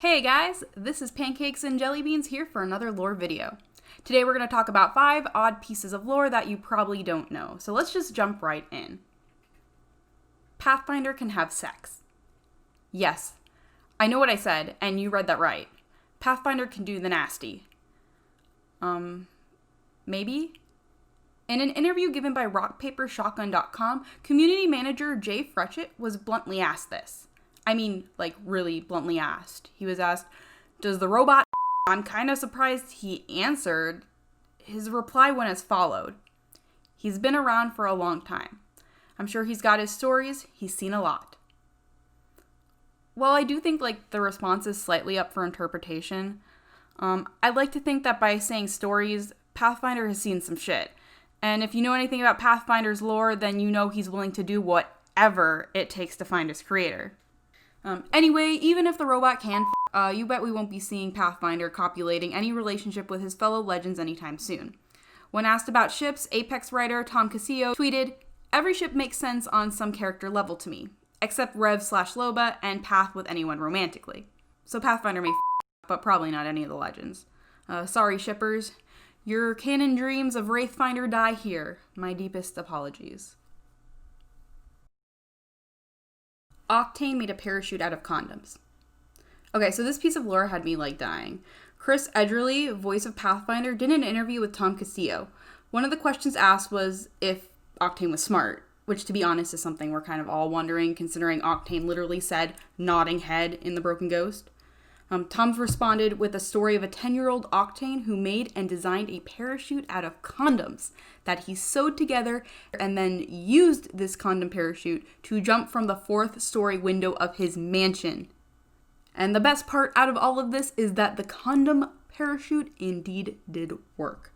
Hey guys, this is Pancakes and Jelly Beans here for another lore video. Today we're going to talk about 5 odd pieces of lore that you probably don't know, so let's just jump right in. Pathfinder can have sex. Yes, I know what I said, and you read that right. Pathfinder can do the nasty. Maybe? In an interview given by rockpapershotgun.com, community manager Jay Fretchett was bluntly asked this. Really bluntly asked. He was asked, "Does the robot?" I'm kind of surprised he answered. His reply went as followed. He's been around for a long time. I'm sure he's got his stories. He's seen a lot. Well, I do think the response is slightly up for interpretation. I'd like to think that by saying stories, Pathfinder has seen some shit. And if you know anything about Pathfinder's lore, then you know he's willing to do whatever it takes to find his creator. Anyway, even if the robot can you bet we won't be seeing Pathfinder copulating any relationship with his fellow legends anytime soon. When asked about ships, Apex writer Tom Casillo tweeted, "Every ship makes sense on some character level to me, except Rev/Loba and Path with anyone romantically. So Pathfinder may but probably not any of the legends. Sorry shippers, your canon dreams of Wraithfinder die here. My deepest apologies." Octane made a parachute out of condoms. Okay, so this piece of lore had me dying. Chris Edgerly, voice of Pathfinder, did an interview with Tom Casillo. One of the questions asked was if Octane was smart, which to be honest is something we're kind of all wondering considering Octane literally said nodding head in The Broken Ghost. Tom responded with a story of a 10-year-old Octane who made and designed a parachute out of condoms that he sewed together and then used this condom parachute to jump from the 4th-story window of his mansion. And the best part out of all of this is that the condom parachute indeed did work.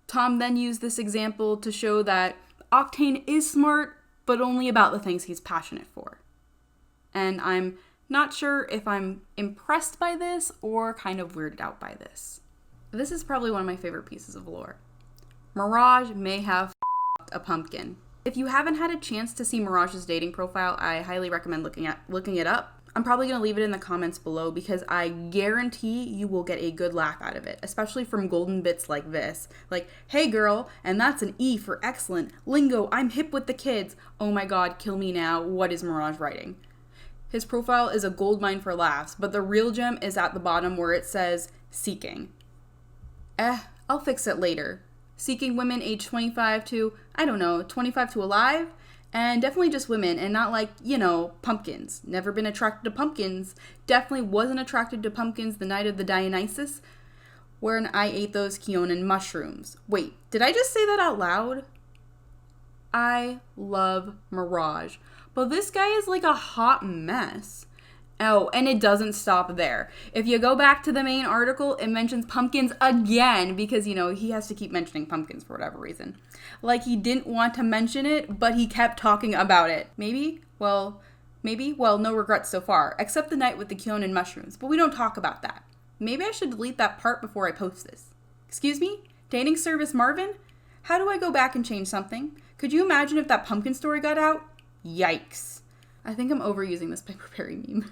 Tom then used this example to show that Octane is smart, but only about the things he's passionate for. And I'm not sure if I'm impressed by this or kind of weirded out by this. This is probably one of my favorite pieces of lore. Mirage may have a pumpkin. If you haven't had a chance to see Mirage's dating profile, I highly recommend looking it up. I'm probably going to leave it in the comments below because I guarantee you will get a good laugh out of it, especially from golden bits like this. Hey girl, and that's an E for excellent. Lingo, I'm hip with the kids. Oh my god, kill me now. What is Mirage writing? His profile is a goldmine for laughs, but the real gem is at the bottom where it says, seeking. I'll fix it later. Seeking women age 25 to, 25 to alive? And definitely just women, and not pumpkins. Never been attracted to pumpkins. Definitely wasn't attracted to pumpkins the night of the Dionysus, when I ate those Keonan mushrooms. Wait, did I just say that out loud? I love Mirage. But this guy is a hot mess. Oh, and it doesn't stop there. If you go back to the main article, it mentions pumpkins again because, he has to keep mentioning pumpkins for whatever reason. He didn't want to mention it, but he kept talking about it. Maybe? Well, no regrets so far, except the night with the Keonan mushrooms, but we don't talk about that. Maybe I should delete that part before I post this. Excuse me? Dating service Marvin? How do I go back and change something? Could you imagine if that pumpkin story got out? Yikes. I think I'm overusing this Piper Perry meme.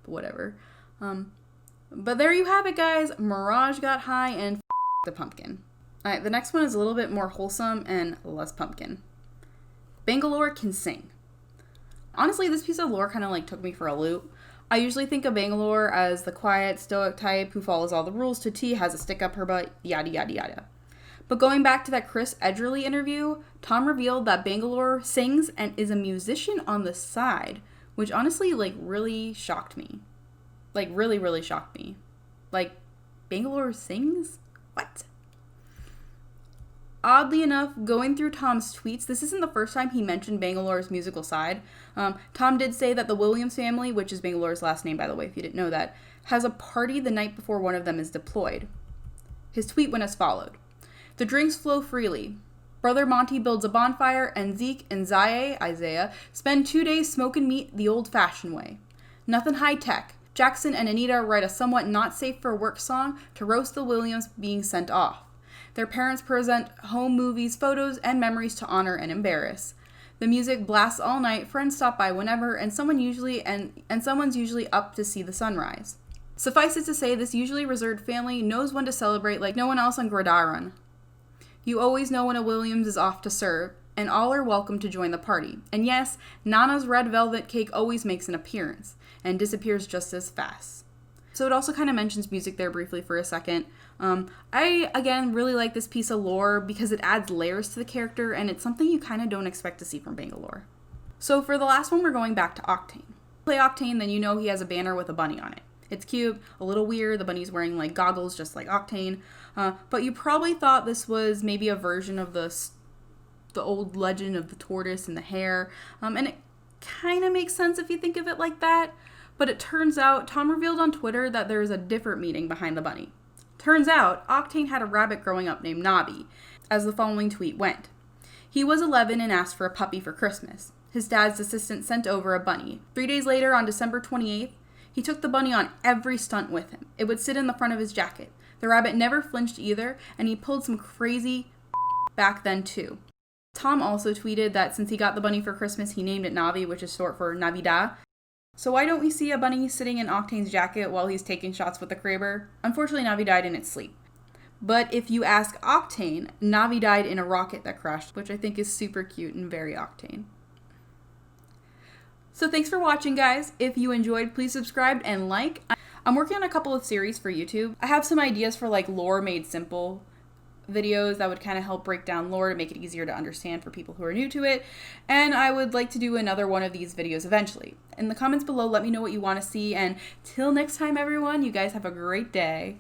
But whatever. But there you have it, guys. Mirage got high and the pumpkin. Alright, the next one is a little bit more wholesome and less pumpkin. Bangalore can sing. Honestly, this piece of lore kind of took me for a loop. I usually think of Bangalore as the quiet, stoic type who follows all the rules to a T, has a stick up her butt, yada yada yada. But going back to that Chris Edgerly interview, Tom revealed that Bangalore sings and is a musician on the side, which honestly, really shocked me. Really, really shocked me. Bangalore sings? What? Oddly enough, going through Tom's tweets, this isn't the first time he mentioned Bangalore's musical side. Tom did say that the Williams family, which is Bangalore's last name, by the way, if you didn't know that, has a party the night before one of them is deployed. His tweet went as followed. The drinks flow freely. Brother Monty builds a bonfire, and Zeke and Isaiah, spend 2 days smoking meat the old-fashioned way. Nothing high-tech. Jackson and Anita write a somewhat not-safe-for-work song to roast the Williams being sent off. Their parents present home movies, photos, and memories to honor and embarrass. The music blasts all night, friends stop by whenever, and someone's usually up to see the sunrise. Suffice it to say, this usually reserved family knows when to celebrate like no one else on Gradaron. You always know when a Williams is off to serve, and all are welcome to join the party. And yes, Nana's red velvet cake always makes an appearance, and disappears just as fast. So it also kind of mentions music there briefly for a second. I, again, really like this piece of lore because it adds layers to the character, and it's something you kind of don't expect to see from Bangalore. So for the last one, we're going back to Octane. Play Octane, then you know he has a banner with a bunny on it. It's cute, a little weird, the bunny's wearing like goggles just like Octane, but you probably thought this was maybe a version of the old legend of the tortoise and the hare, and it kind of makes sense if you think of it like that, but it turns out Tom revealed on Twitter that there is a different meaning behind the bunny. Turns out, Octane had a rabbit growing up named Navi, as the following tweet went. He was 11 and asked for a puppy for Christmas. His dad's assistant sent over a bunny. 3 days later, on December 28th, he took the bunny on every stunt with him. It would sit in the front of his jacket. The rabbit never flinched either, and he pulled some crazy back then too. Tom also tweeted that since he got the bunny for Christmas, he named it Navi, which is short for Navidad. So why don't we see a bunny sitting in Octane's jacket while he's taking shots with the Kraber? Unfortunately, Navi died in its sleep. But if you ask Octane, Navi died in a rocket that crashed, which I think is super cute and very Octane. So thanks for watching, guys. If you enjoyed, please subscribe and like. I'm working on a couple of series for YouTube. I have some ideas for like lore made simple videos that would kind of help break down lore to make it easier to understand for people who are new to it. And I would like to do another one of these videos eventually. In the comments below, let me know what you want to see. And till next time, everyone, you guys have a great day.